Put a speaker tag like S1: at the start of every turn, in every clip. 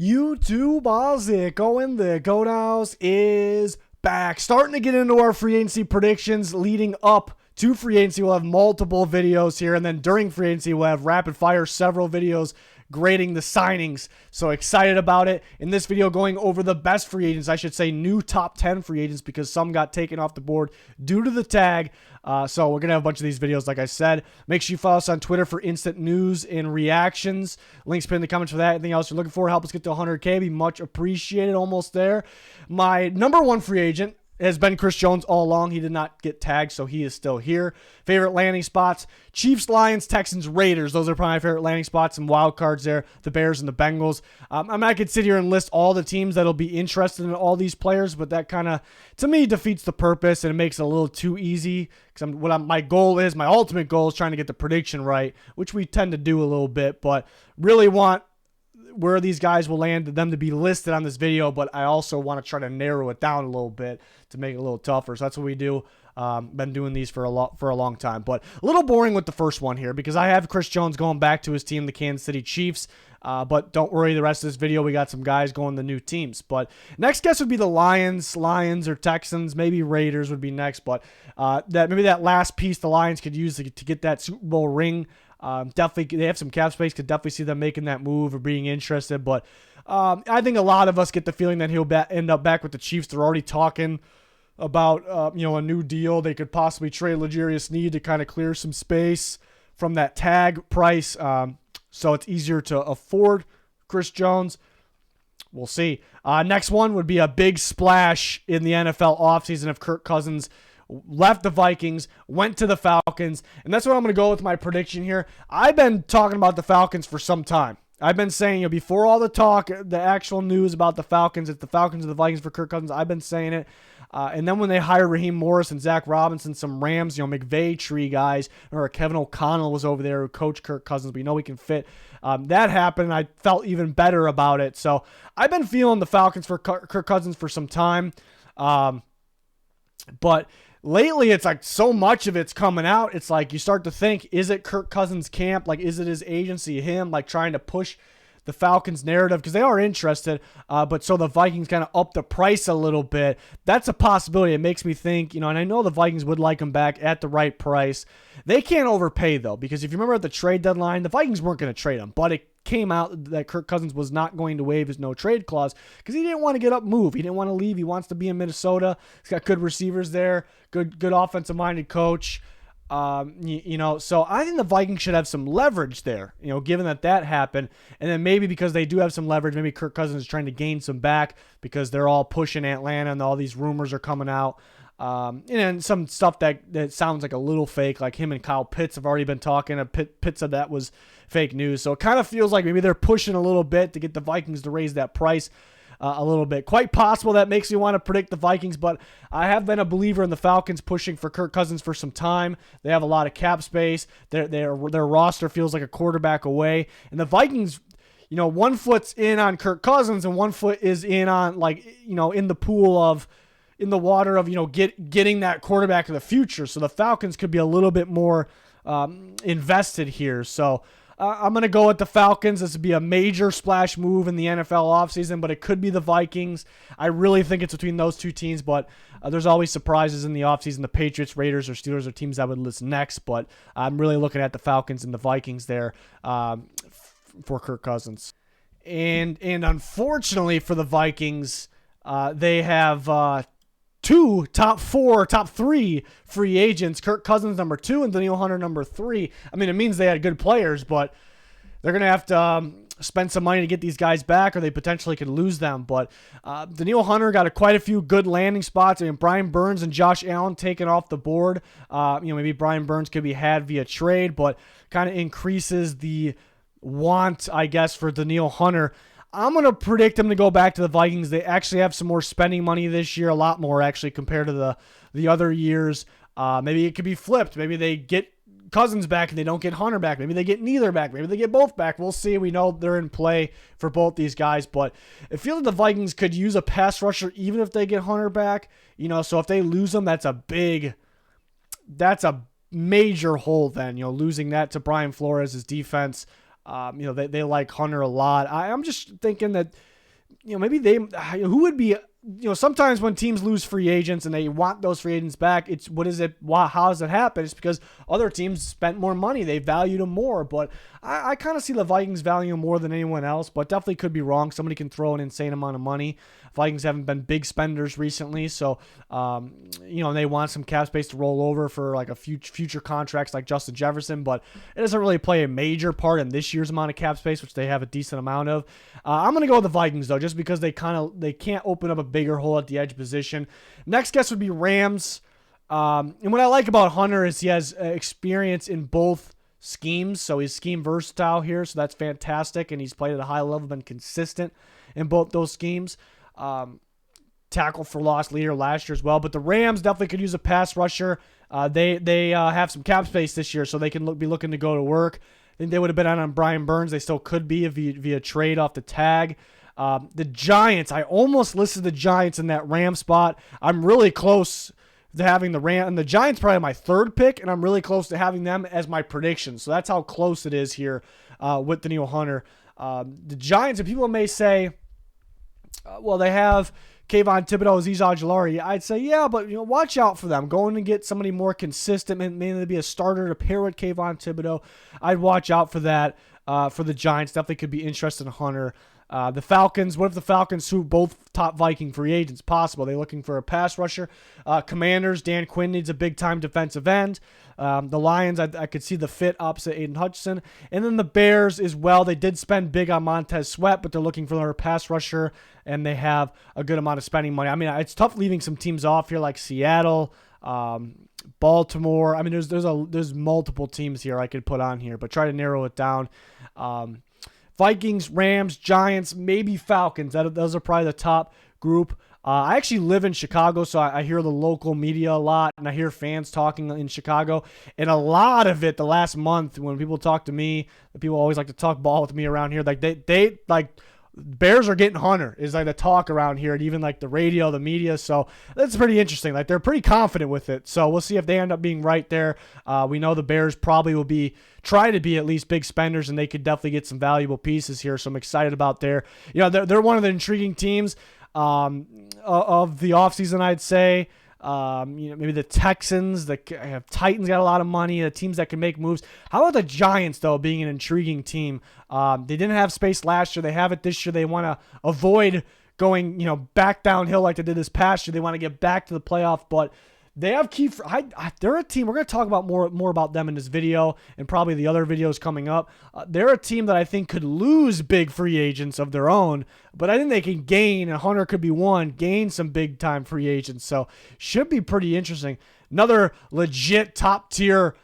S1: YouTube Ozic going the Goat House is back. Starting to get into our free agency predictions leading up to free agency. We'll have multiple videos here, and then during free agency, we'll have rapid fire, several videos grading the signings. So excited about it. In this video, going over the best free agents, I should say new top 10 free agents, because some got taken off the board due to the tag. So we're going to have a bunch of these videos, like I said. Make sure you follow us on Twitter for instant news and reactions. Links pinned in the comments for that. Anything else you're looking for, help us get to 100K. Be much appreciated. Almost there. My number one free agent has been Chris Jones all along. He did not get tagged, so he is still here. Favorite landing spots: Chiefs, Lions, Texans, Raiders. Those are probably my favorite landing spots and wild cards there. The Bears and the Bengals. I could sit here and list all the teams that'll be interested in all these players, but that kind of, to me, defeats the purpose and it makes it a little too easy. Because my ultimate goal is trying to get the prediction right, which we tend to do a little bit, but really want where these guys will land, them to be listed on this video, but I also want to try to narrow it down a little bit to make it a little tougher. So that's what we do. Been doing these for a long time, but a little boring with the first one here because I have Chris Jones going back to his team, the Kansas City Chiefs. But don't worry, the rest of this video, we got some guys going to new teams. But next guess would be the Lions or Texans, maybe Raiders would be next. But maybe that last piece the Lions could use to get that Super Bowl ring. Definitely, they have some cap space. Could definitely see them making that move or being interested. But I think a lot of us get the feeling that he'll end up back with the Chiefs. They're already talking about a new deal. They could possibly trade L'Jarius Sneed to kind of clear some space from that tag price, so it's easier to afford Chris Jones. We'll see. Next one would be a big splash in the NFL offseason if Kirk Cousins left the Vikings, went to the Falcons, and that's what I'm going to go with my prediction here. I've been talking about the Falcons for some time. I've been saying, before all the talk, the actual news about the Falcons, it's the Falcons or the Vikings for Kirk Cousins. I've been saying it. And then when they hired Raheem Morris and Zach Robinson, some Rams, McVay tree guys, or Kevin O'Connell was over there who coached Kirk Cousins, but we can fit. That happened, and I felt even better about it. So I've been feeling the Falcons for Kirk Cousins for some time. But lately, it's like so much of it's coming out. It's like you start to think, is it Kirk Cousins' camp? Like, is it his agency, him, like trying to push the Falcons narrative? Because they are interested, but so the Vikings kind of up the price a little bit. That's a possibility. It makes me think, and I know the Vikings would like him back at the right price. They can't overpay, though, because if you remember at the trade deadline, the Vikings weren't going to trade him, but it came out that Kirk Cousins was not going to waive his no-trade clause because he didn't want to get up, move. He didn't want to leave. He wants to be in Minnesota. He's got good receivers there, good offensive-minded coach. So I think the Vikings should have some leverage there, given that happened. And then maybe because they do have some leverage, maybe Kirk Cousins is trying to gain some back because they're all pushing Atlanta and all these rumors are coming out. And some stuff that sounds like a little fake, like him and Kyle Pitts have already been talking. Pitts said that was fake news. So it kind of feels like maybe they're pushing a little bit to get the Vikings to raise that price a little bit. Quite possible that makes me want to predict the Vikings, but I have been a believer in the Falcons pushing for Kirk Cousins for some time. They have a lot of cap space. Their roster feels like a quarterback away. And the Vikings, one foot's in on Kirk Cousins and one foot is in on, in the pool of, in the water of, getting that quarterback of the future. So the Falcons could be a little bit more invested here. So I'm going to go with the Falcons. This would be a major splash move in the NFL offseason, but it could be the Vikings. I really think it's between those two teams, but there's always surprises in the offseason. The Patriots, Raiders, or Steelers are teams I would list next, but I'm really looking at the Falcons and the Vikings there for Kirk Cousins. And unfortunately for the Vikings, they have top three free agents. Kirk Cousins number 2 and Danielle Hunter number 3. I mean, it means they had good players, but they're going to have to spend some money to get these guys back, or they potentially could lose them. But Danielle Hunter got quite a few good landing spots. I mean, Brian Burns and Josh Allen taken off the board. Maybe Brian Burns could be had via trade, but kind of increases the want, I guess, for Danielle Hunter. I'm going to predict them to go back to the Vikings. They actually have some more spending money this year, a lot more actually compared to the other years. Maybe it could be flipped. Maybe they get Cousins back and they don't get Hunter back. Maybe they get neither back. Maybe they get both back. We'll see. We know they're in play for both these guys, but I feel like the Vikings could use a pass rusher even if they get Hunter back. So if they lose them, that's a major hole then, losing that to Brian Flores' defense. They like Hunter a lot. I'm just thinking that maybe who would be, sometimes when teams lose free agents and they want those free agents back, it's how does it happen? It's because other teams spent more money. They valued them more. But I kind of see the Vikings value them more than anyone else, but definitely could be wrong. Somebody can throw an insane amount of money. Vikings haven't been big spenders recently, so they want some cap space to roll over for like a future contracts like Justin Jefferson, but it doesn't really play a major part in this year's amount of cap space, which they have a decent amount of. I'm gonna go with the Vikings though, just because they can't open up a bigger hole at the edge position. Next guess would be Rams. And what I like about Hunter is he has experience in both schemes, so he's scheme versatile here, so that's fantastic, and he's played at a high level, been consistent in both those schemes. Tackle for loss leader last year as well, but the Rams definitely could use a pass rusher. They have some cap space this year, so they can be looking to go to work. I think they would have been on Brian Burns. They still could be via trade off the tag. The Giants, I almost listed the Giants in that Ram spot. I'm really close to having the Ram, and the Giants probably my third pick, and I'm really close to having them as my prediction. So that's how close it is here with Danielle Hunter. The Giants, and people may say, well, they have Kayvon Thibodeau, Azeez Ojulari. I'd say, yeah, but watch out for them. Going to get somebody more consistent, mainly be a starter to pair with Kayvon Thibodeau. I'd watch out for that for the Giants. Definitely could be interested in Hunter. The Falcons, what if the Falcons suit both top Viking free agents? Possible. They're looking for a pass rusher. Commanders, Dan Quinn needs a big-time defensive end. The Lions, I could see the fit opposite Aiden Hutchinson. And then the Bears as well. They did spend big on Montez Sweat, but they're looking for a pass rusher, and they have a good amount of spending money. I mean, it's tough leaving some teams off here like Seattle, Baltimore. I mean, there's multiple teams here I could put on here, but try to narrow it down. Vikings, Rams, Giants, maybe Falcons. Those are probably the top group. I actually live in Chicago, so I hear the local media a lot, and I hear fans talking in Chicago. And a lot of it, the last month, when people talk to me, the people always like to talk ball with me around here. Like they Bears are getting Hunter is like the talk around here, and even like the radio, the media. So that's pretty interesting. Like they're pretty confident with it. So we'll see if they end up being right there. We know the Bears probably will try to be at least big spenders, and they could definitely get some valuable pieces here. So I'm excited about they're one of the intriguing teams of the offseason, I'd say. Maybe the Texans, the Titans got a lot of money, the teams that can make moves. How about the Giants, though, being an intriguing team? They didn't have space last year. They have it this year. They want to avoid going, back downhill like they did this past year. They want to get back to the playoff, but they have they're a team. We're going to talk about more about them in this video and probably the other videos coming up. They're a team that I think could lose big free agents of their own, but I think they can gain, and Hunter could be gain some big-time free agents. So should be pretty interesting. Another legit top-tier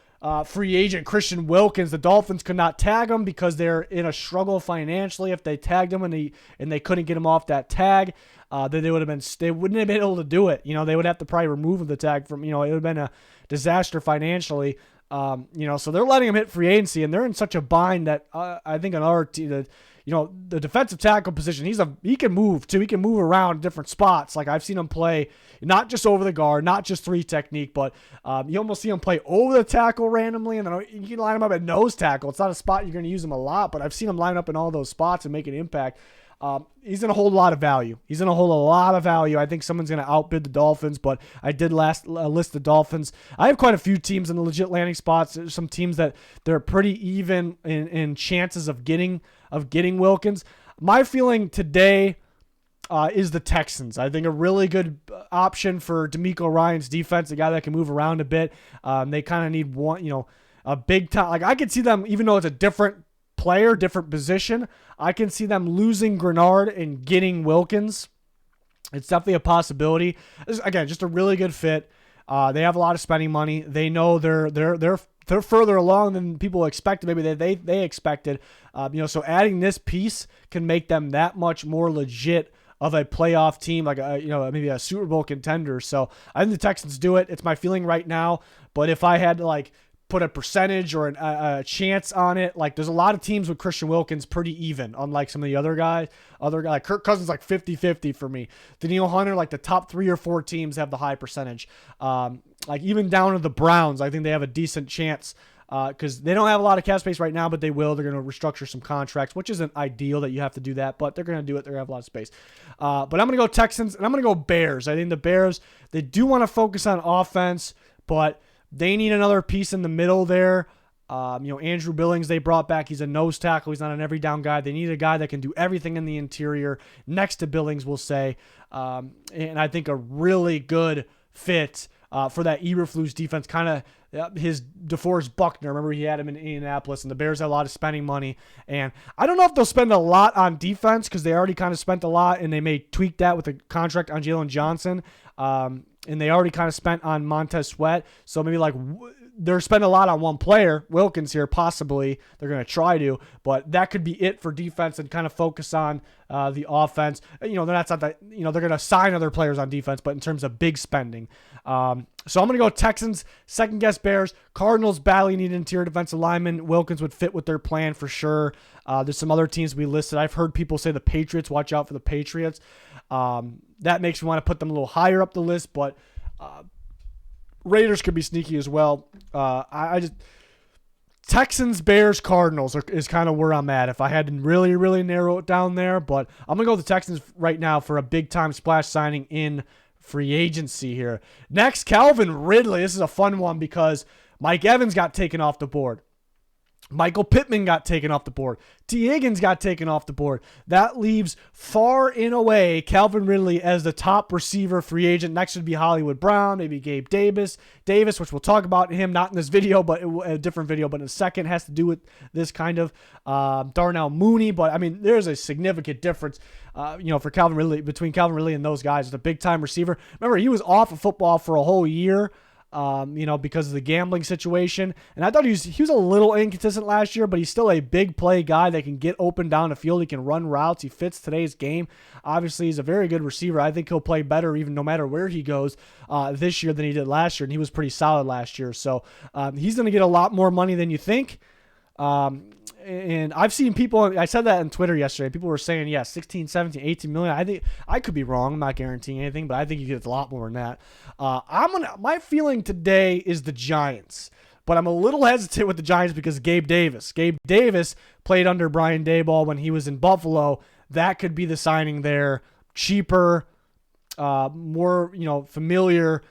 S1: free agent, Christian Wilkins. The Dolphins could not tag him because they're in a struggle financially. If they tagged him and they couldn't get him off that tag, then they wouldn't have been able to do it. They would have to probably remove the tag from, it would have been a disaster financially. So they're letting him hit free agency, and they're in such a bind that I think another team, the defensive tackle position, he can move too. He can move around different spots. Like I've seen him play not just over the guard, not just three technique, but you almost see him play over the tackle randomly, and then you can line him up at nose tackle. It's not a spot you're going to use him a lot, but I've seen him line up in all those spots and make an impact. He's going to hold a lot of value. I think someone's going to outbid the Dolphins, but I did list the Dolphins. I have quite a few teams in the legit landing spots. There's some teams that they're pretty even in chances of getting Wilkins. My feeling today is the Texans. I think a really good option for D'Amico Ryan's defense, a guy that can move around a bit. They kind of need one, a big time. Like I could see them, even though it's a different player, different position, I can see them losing Grenard and getting Wilkins. It's definitely a possibility. Again, just a really good fit. They have a lot of spending money. They know they're further along than people expected. Maybe they expected. So adding this piece can make them that much more legit of a playoff team, like maybe a Super Bowl contender. So I think the Texans do it. It's my feeling right now. But if I had to put a percentage or a chance on it, there's a lot of teams with Christian Wilkins pretty even, unlike some of the other guys. Like Kirk Cousins, 50-50 for me. Danielle Hunter, the top 3 or 4 teams have the high percentage. Even down to the Browns, I think they have a decent chance because they don't have a lot of cap space right now, but they will. They're going to restructure some contracts, which isn't ideal that you have to do that, but they're going to do it. They're going to have a lot of space. But I'm going to go Texans, and I'm going to go Bears. I think the Bears, they do want to focus on offense, but they need another piece in the middle there. Andrew Billings they brought back. He's a nose tackle. He's not an every down guy. They need a guy that can do everything in the interior next to Billings, we'll say. And I think a really good fit for that Eberflus defense, kind of his DeForest Buckner. Remember, he had him in Indianapolis, and the Bears had a lot of spending money. And I don't know if they'll spend a lot on defense because they already kind of spent a lot, and they may tweak that with a contract on Jalen Johnson. And they already kind of spent on Montez Sweat. So maybe they're spending a lot on one player, Wilkins here, possibly. They're going to try to, but that could be it for defense and kind of focus on the offense. They're not that, they're going to sign other players on defense, but in terms of big spending. So I'm going to go Texans, second guess Bears. Cardinals badly need interior defensive lineman. Wilkins would fit with their plan for sure. There's some other teams we listed. I've heard people say the Patriots. Watch out for the Patriots. That makes me want to put them a little higher up the list, but Raiders could be sneaky as well. Texans, Bears, Cardinals is kind of where I'm at. If I had to really, really narrow it down there, but I'm going to go with the Texans right now for a big-time splash signing in free agency here. Next, Calvin Ridley. This is a fun one because Mike Evans got taken off the board. Michael Pittman got taken off the board. T. Higgins got taken off the board. That leaves far and away Calvin Ridley as the top receiver free agent. Next would be Hollywood Brown, maybe Gabe Davis, which we'll talk about him, not in this video, but a different video, but in a second, has to do with this kind of Darnell Mooney. But, I mean, there's a significant difference, for Calvin Ridley, between Calvin Ridley and those guys. It's a big-time receiver. Remember, he was off of football for a whole year. Because of the gambling situation. And I thought he was a little inconsistent last year, but he's still a big play guy that can get open down the field. He can run routes. He fits today's game. Obviously, he's a very good receiver. I think he'll play better even no matter where he goes this year than he did last year, and he was pretty solid last year. So he's going to get a lot more money than you think. And I've seen people, I said that on Twitter yesterday, people were saying, 16, 17, 18 million. I think I could be wrong. I'm not guaranteeing anything, but I think you get a lot more than that. My feeling today is the Giants, but I'm a little hesitant with the Giants because Gabe Davis played under Brian Daboll when he was in Buffalo. That could be the signing there. Cheaper, more, familiar,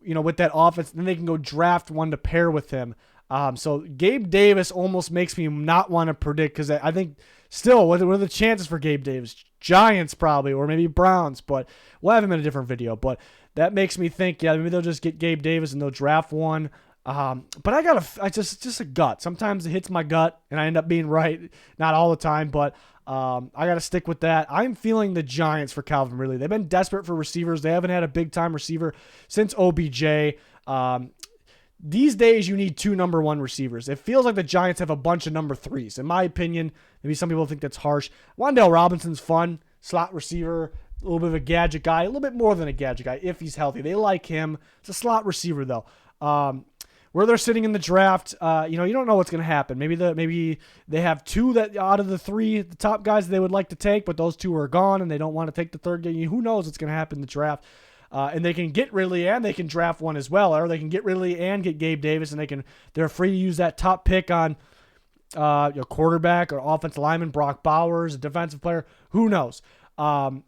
S1: with that offense. Then they can go draft one to pair with him. So Gabe Davis almost makes me not want to predict because I think still, what are the chances for Gabe Davis? Giants probably, or maybe Browns, but we'll have him in a different video. But that makes me think, maybe they'll just get Gabe Davis and they'll draft one. But I just a gut. Sometimes it hits my gut and I end up being right. Not all the time, but I got to stick with that. I'm feeling the Giants for Calvin Ridley. They've been desperate for receivers. They haven't had a big-time receiver since OBJ. These days, you need 2 number 1 receivers. It feels like the Giants have a bunch of number 3s. In my opinion, maybe some people think that's harsh. Wan'Dale Robinson's fun, slot receiver, a little bit of a gadget guy, a little bit more than a gadget guy if he's healthy. They like him. It's a slot receiver, though. Where they're sitting in the draft, you don't know what's going to happen. Maybe they have 2 that out of the 3, the top guys they would like to take, but those 2 are gone and they don't want to take the third guy. Who knows what's going to happen in the draft? And they can get Ridley and they can draft one as well, or they can get Ridley and get Gabe Davis, and they're free to use that top pick on your quarterback or offensive lineman, Brock Bowers, a defensive player. Who knows? Brian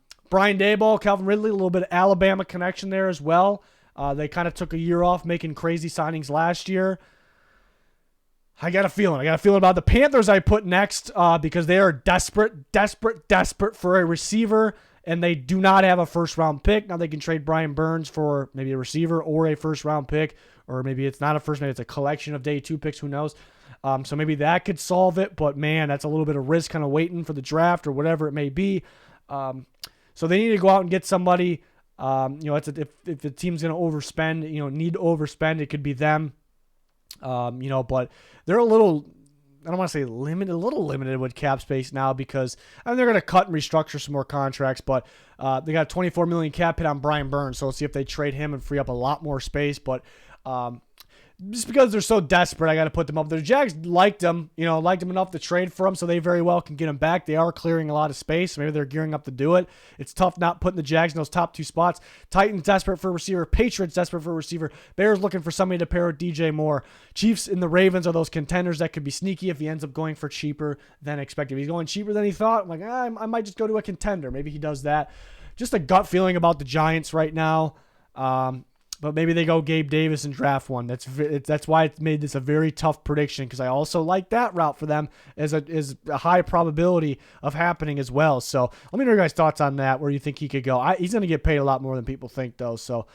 S1: Daboll, Calvin Ridley, a little bit of Alabama connection there as well. They kind of took a year off making crazy signings last year. I got a feeling about the Panthers I put next because they are desperate for a receiver. And they do not have a first-round pick. Now they can trade Brian Burns for maybe a receiver or a first-round pick. Or maybe it's not a first, maybe it's a collection of day 2 picks. Who knows? So maybe that could solve it. But, man, that's a little bit of risk kind of waiting for the draft or whatever it may be. So they need to go out and get somebody. If the team's going to overspend, need to overspend, it could be them. But they're a little... I don't want to say limited, a little limited with cap space now because they're going to cut and restructure some more contracts, but they got a $24 million cap hit on Brian Burns, so let's see if they trade him and free up a lot more space. But just because they're so desperate, I got to put them up there. The Jags liked him enough to trade for him, so they very well can get him back. They are clearing a lot of space. Maybe they're gearing up to do it. It's tough not putting the Jags in those top 2 spots. Titans desperate for a receiver. Patriots desperate for a receiver. Bears looking for somebody to pair with DJ Moore. Chiefs and the Ravens are those contenders that could be sneaky if he ends up going for cheaper than expected. If he's going cheaper than he thought, I'm like, I might just go to a contender. Maybe he does that. Just a gut feeling about the Giants right now. But maybe they go Gabe Davis and draft one. That's why it made this a very tough prediction, because I also like that route for them as a high probability of happening as well. So let me know your guys' thoughts on that, where you think he could go. He's going to get paid a lot more than people think, though, so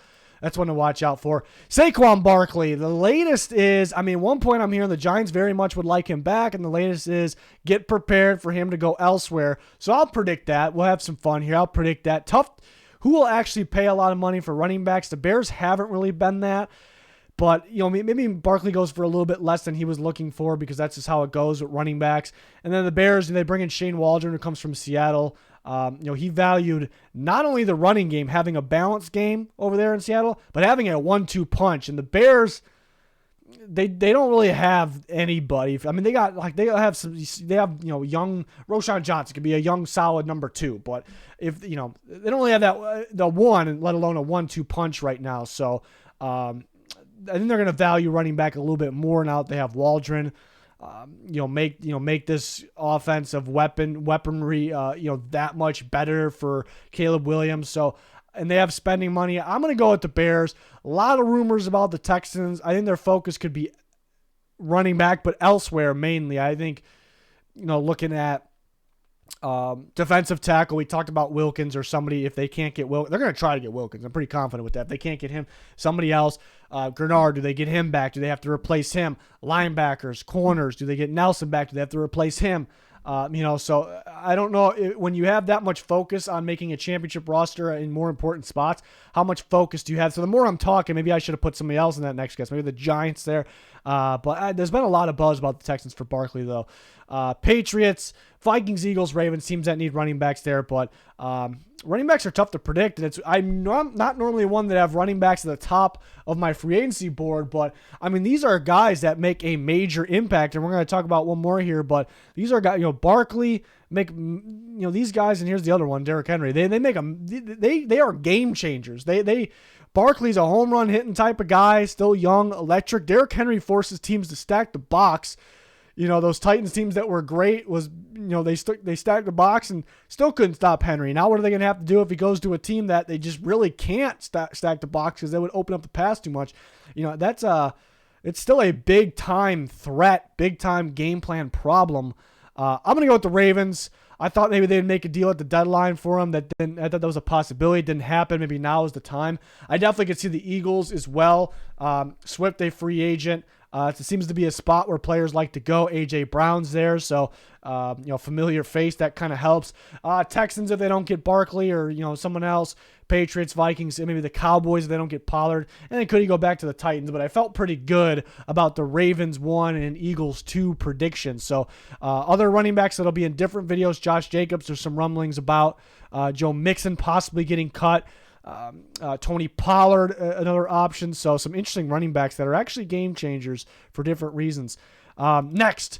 S1: that's one to watch out for. Saquon Barkley, the latest is, one point I'm hearing the Giants very much would like him back, and the latest is get prepared for him to go elsewhere. So I'll predict that. We'll have some fun here. I'll predict that. Tough. Who will actually pay a lot of money for running backs? The Bears haven't really been that. But, maybe Barkley goes for a little bit less than he was looking for, because that's just how it goes with running backs. And then the Bears, they bring in Shane Waldron, who comes from Seattle. He valued not only the running game, having a balanced game over there in Seattle, but having a 1-2 punch. And the Bears, they don't really have anybody. They have young Roschon Johnson could be a young solid number 2, but if they don't really have that the one, let alone a 1-2 punch right now. So I think they're going to value running back a little bit more now that they have Waldron. Make this offensive weaponry that much better for Caleb Williams. So. And they have spending money. I'm going to go with the Bears. A lot of rumors about the Texans. I think their focus could be running back, but elsewhere mainly. I think, looking at defensive tackle, we talked about Wilkins or somebody. If they can't get Wilkins, they're going to try to get Wilkins. I'm pretty confident with that. If they can't get him, somebody else. Grenard, do they get him back? Do they have to replace him? Linebackers, corners, do they get Nelson back? Do they have to replace him? So I don't know, when you have that much focus on making a championship roster in more important spots, how much focus do you have? So the more I'm talking, maybe I should have put somebody else in that next guess, maybe the Giants there. But there's been a lot of buzz about the Texans for Barkley, though. Patriots, Vikings, Eagles, Ravens, teams that need running backs there, but running backs are tough to predict, and I'm not normally one that have running backs at the top of my free agency board, but these are guys that make a major impact, and we're going to talk about one more here, but these are guys, Barkley, these guys, and here's the other one, Derrick Henry, they are game changers. Barkley's a home run hitting type of guy, still young, electric. Derrick Henry forces teams to stack the box. Those Titans teams that were great was, they stacked the box and still couldn't stop Henry. Now what are they going to have to do if he goes to a team that they just really can't stack the box because they would open up the pass too much? It's still a big time threat, big time game plan problem. I'm going to go with the Ravens. I thought maybe they'd make a deal at the deadline for him. I thought that was a possibility. It didn't happen. Maybe now is the time. I definitely could see the Eagles as well. Swift, a free agent. It seems to be a spot where players like to go. A.J. Brown's there, so familiar face, that kind of helps. Texans, if they don't get Barkley or someone else. Patriots, Vikings, and maybe the Cowboys if they don't get Pollard. And then could he go back to the Titans? But I felt pretty good about the Ravens 1 and Eagles 2 predictions. So other running backs that'll be in different videos. Josh Jacobs, there's some rumblings about. Joe Mixon possibly getting cut. Tony Pollard, another option. So some interesting running backs that are actually game changers for different reasons. Next,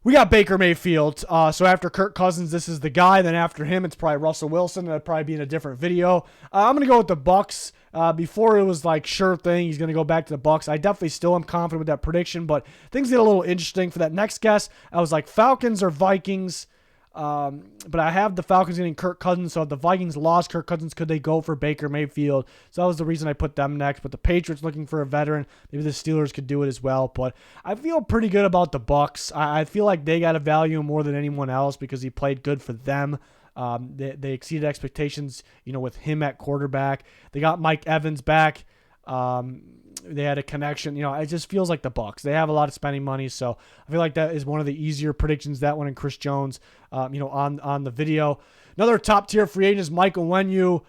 S1: we got Baker Mayfield. So after Kirk Cousins, this is the guy. Then after him, it's probably Russell Wilson. That'll probably be in a different video. I'm going to go with the Bucks. Before it was like sure thing, he's going to go back to the Bucks. I definitely still am confident with that prediction, but things get a little interesting for that next guess. I was like Falcons or Vikings. But I have the Falcons getting Kirk Cousins, so if the Vikings lost Kirk Cousins, could they go for Baker Mayfield? So that was the reason I put them next. But the Patriots looking for a veteran. Maybe the Steelers could do it as well. But I feel pretty good about the Bucks. I feel like they got to value him more than anyone else because he played good for them. They exceeded expectations, with him at quarterback. They got Mike Evans back. They had a connection. It just feels like the Bucks. They have a lot of spending money, so I feel like that is one of the easier predictions. That one and Chris Jones, on the video. Another top tier free agent is Michael Onwenu,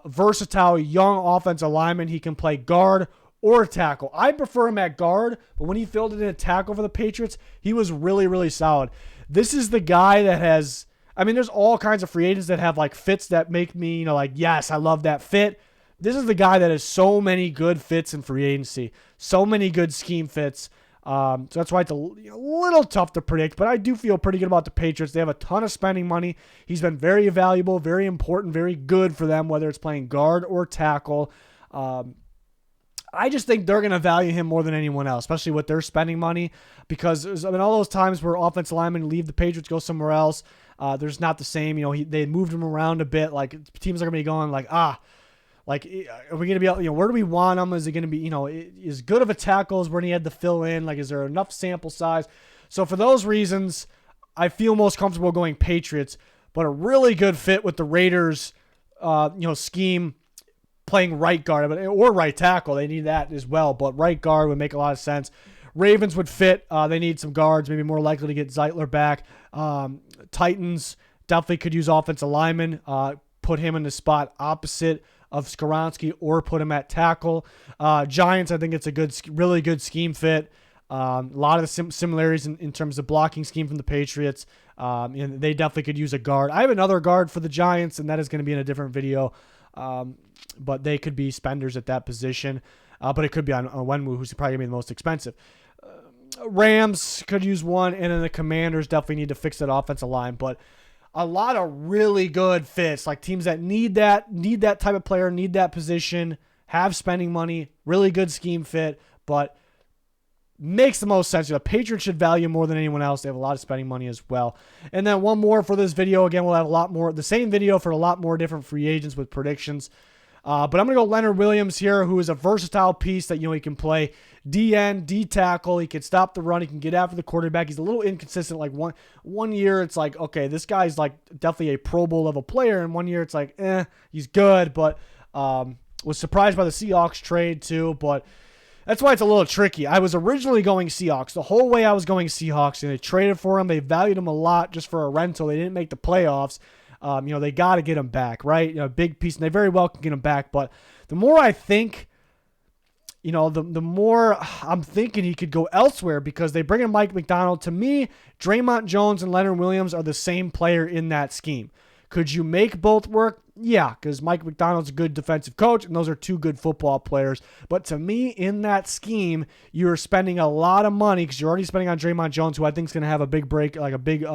S1: versatile young offensive lineman. He can play guard or tackle. I prefer him at guard, but when he filled it in a tackle for the Patriots, he was really, really solid. This is the guy that has. There's all kinds of free agents that have like fits that make me, yes, I love that fit. this is the guy that has so many good fits in free agency, so many good scheme fits. So that's why it's a little tough to predict, but I do feel pretty good about the Patriots. They have a ton of spending money. He's been very valuable, very important, very good for them, whether it's playing guard or tackle. I just think they're going to value him more than anyone else, especially with their spending money, because all those times where offensive linemen leave the Patriots, go somewhere else, there's not the same. They moved him around a bit. Like, teams are going to be going like, like, are we going to be able, where do we want him? Is it going to be, as good of a tackle as when he had to fill in? Like, is there enough sample size? So for those reasons, I feel most comfortable going Patriots, but a really good fit with the Raiders, scheme, playing right guard or right tackle. They need that as well, but right guard would make a lot of sense. Ravens would fit. They need some guards, maybe more likely to get Zeitler back. Titans definitely could use offensive linemen, put him in the spot opposite of Skoronski or put him at tackle. Giants, I think it's a really good scheme fit. A lot of the similarities in terms of blocking scheme from the Patriots. And they definitely could use a guard. I have another guard for the Giants, and that is going to be in a different video. But they could be spenders at that position. But it could be on Onwenu, who's probably going to be the most expensive. Rams could use one, and then the Commanders definitely need to fix that offensive line. But a lot of really good fits, like teams that need that type of player, need that position, have spending money, really good scheme fit, but makes the most sense. The Patriots should value more than anyone else. They have a lot of spending money as well. And then one more for this video. Again, we'll have a lot more, the same video for a lot more different free agents with predictions. But I'm going to go Leonard Williams here, who is a versatile piece that, he can play DN, D tackle. He can stop the run. He can get after the quarterback. He's a little inconsistent. Like one year, it's like, okay, this guy's like definitely a Pro Bowl level player. And one year it's like, he's good. But was surprised by the Seahawks trade too. But that's why it's a little tricky. I was originally going Seahawks. The whole way I was going Seahawks, and they traded for him. They valued him a lot just for a rental. They didn't make the playoffs. They got to get him back, right? Big piece, and they very well can get him back. But the more I think, the more I'm thinking he could go elsewhere, because they bring in Mike McDonald. To me, Draymond Jones and Leonard Williams are the same player in that scheme. Could you make both work? Yeah, because Mike McDonald's a good defensive coach, and those are two good football players. But to me, in that scheme, you're spending a lot of money, because you're already spending on Draymond Jones, who I think is going to have a big break, like a big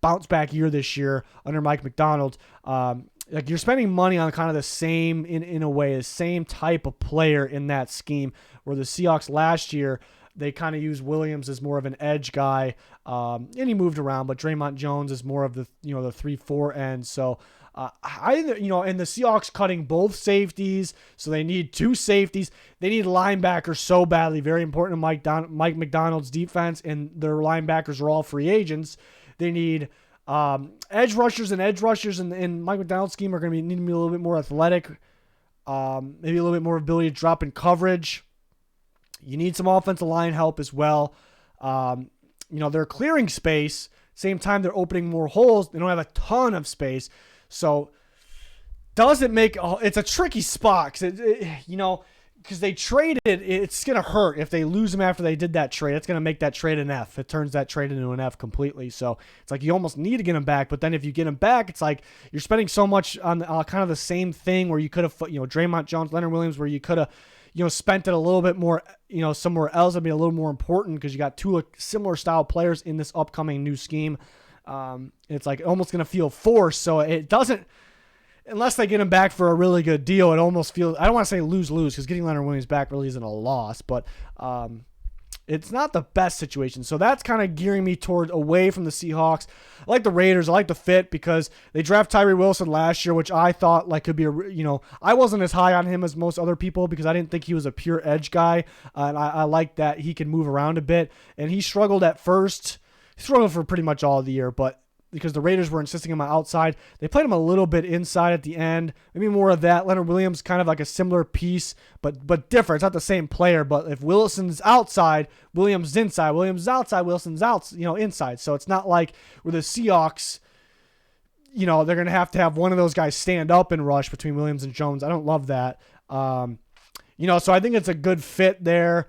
S1: bounce back year this year under Mike McDonald. Like, you're spending money on kind of the same, in a way, the same type of player in that scheme, where the Seahawks last year, they kind of used Williams as more of an edge guy, and he moved around, but Draymond Jones is more of the, the 3-4 end. So and the Seahawks cutting both safeties, so they need two safeties. They need linebackers so badly, very important to Mike McDonald's defense, and their linebackers are all free agents. They need edge rushers, and Mike McDonald's scheme are going to need to be a little bit more athletic, maybe a little bit more ability to drop in coverage. You need some offensive line help as well. They're clearing space. Same time, they're opening more holes. They don't have a ton of space. So does it make it's a tricky spot, because they traded, it's going to hurt if they lose them after they did that trade. It's going to make that trade an F. It turns that trade into an F completely. So it's like you almost need to get them back. But then if you get them back, it's like you're spending so much on kind of the same thing, where you could have, Draymond Jones, Leonard Williams, where you could have, spent it a little bit more, somewhere else. It'd be a little more important, because you got two similar style players in this upcoming new scheme. It's like almost going to feel forced. So it doesn't, unless they get him back for a really good deal, it almost feels, I don't want to say lose-lose, because getting Leonard Williams back really isn't a loss, but it's not the best situation. So that's kind of gearing me toward away from the Seahawks. I like the Raiders. I like the fit, because they draft Tyree Wilson last year, which I thought like could be I wasn't as high on him as most other people, because I didn't think he was a pure edge guy. And I like that he can move around a bit. And he struggled at first. He struggled for pretty much all of the year, but because the Raiders were insisting him on outside, they played him a little bit inside at the end. Maybe more of that. Leonard Williams, kind of like a similar piece, but different. It's not the same player, but if Wilson's outside, Williams is inside. Williams is outside, Wilson's out, inside. So it's not like where the Seahawks, they're going to have one of those guys stand up and rush between Williams and Jones. I don't love that. So I think it's a good fit there.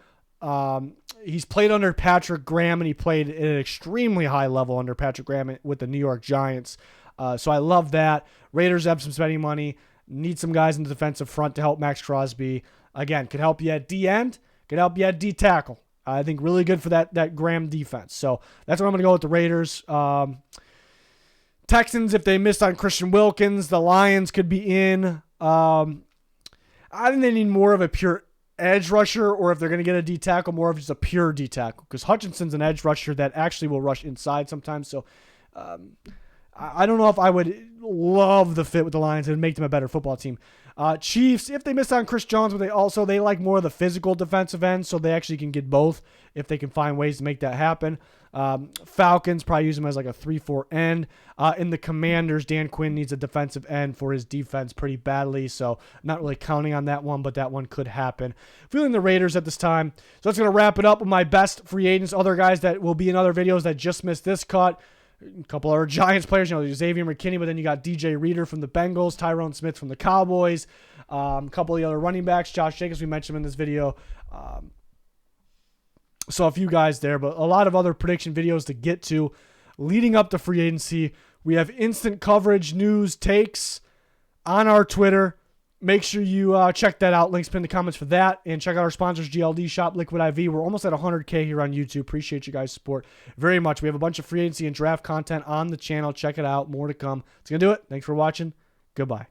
S1: He's played under Patrick Graham, and he played at an extremely high level under Patrick Graham with the New York Giants. So I love that. Raiders have some spending money. Need some guys in the defensive front to help Max Crosby. Again, could help you at D end, could help you at D tackle. I think really good for that Graham defense. So that's what I'm going to go with the Raiders. Texans, if they missed on Christian Wilkins, the Lions could be in. I think they need more of a pure edge rusher, or if they're going to get a D tackle, more of just a pure D tackle, because Hutchinson's an edge rusher that actually will rush inside sometimes. So I don't know if I would love the fit with the Lions and make them a better football team. Chiefs, if they miss on Chris Jones, but they like more of the physical defensive end, so they actually can get both if they can find ways to make that happen. Falcons, probably use them as like a 3-4 end. In the Commanders, Dan Quinn needs a defensive end for his defense pretty badly, so not really counting on that one, but that one could happen. Feeling the Raiders at this time. So that's going to wrap it up with my best free agents, other guys that will be in other videos that just missed this cut. A couple other Giants players, Xavier McKinney, but then you got DJ Reader from the Bengals, Tyrone Smith from the Cowboys, a couple of the other running backs, Josh Jacobs, we mentioned him in this video. So a few guys there, but a lot of other prediction videos to get to leading up to free agency. We have instant coverage, news, takes on our Twitter. Make sure you check that out. Links pinned in the comments for that. And check out our sponsors, GLD Shop, Liquid IV. We're almost at 100K here on YouTube. Appreciate you guys' support very much. We have a bunch of free agency and draft content on the channel. Check it out. More to come. That's going to do it. Thanks for watching. Goodbye.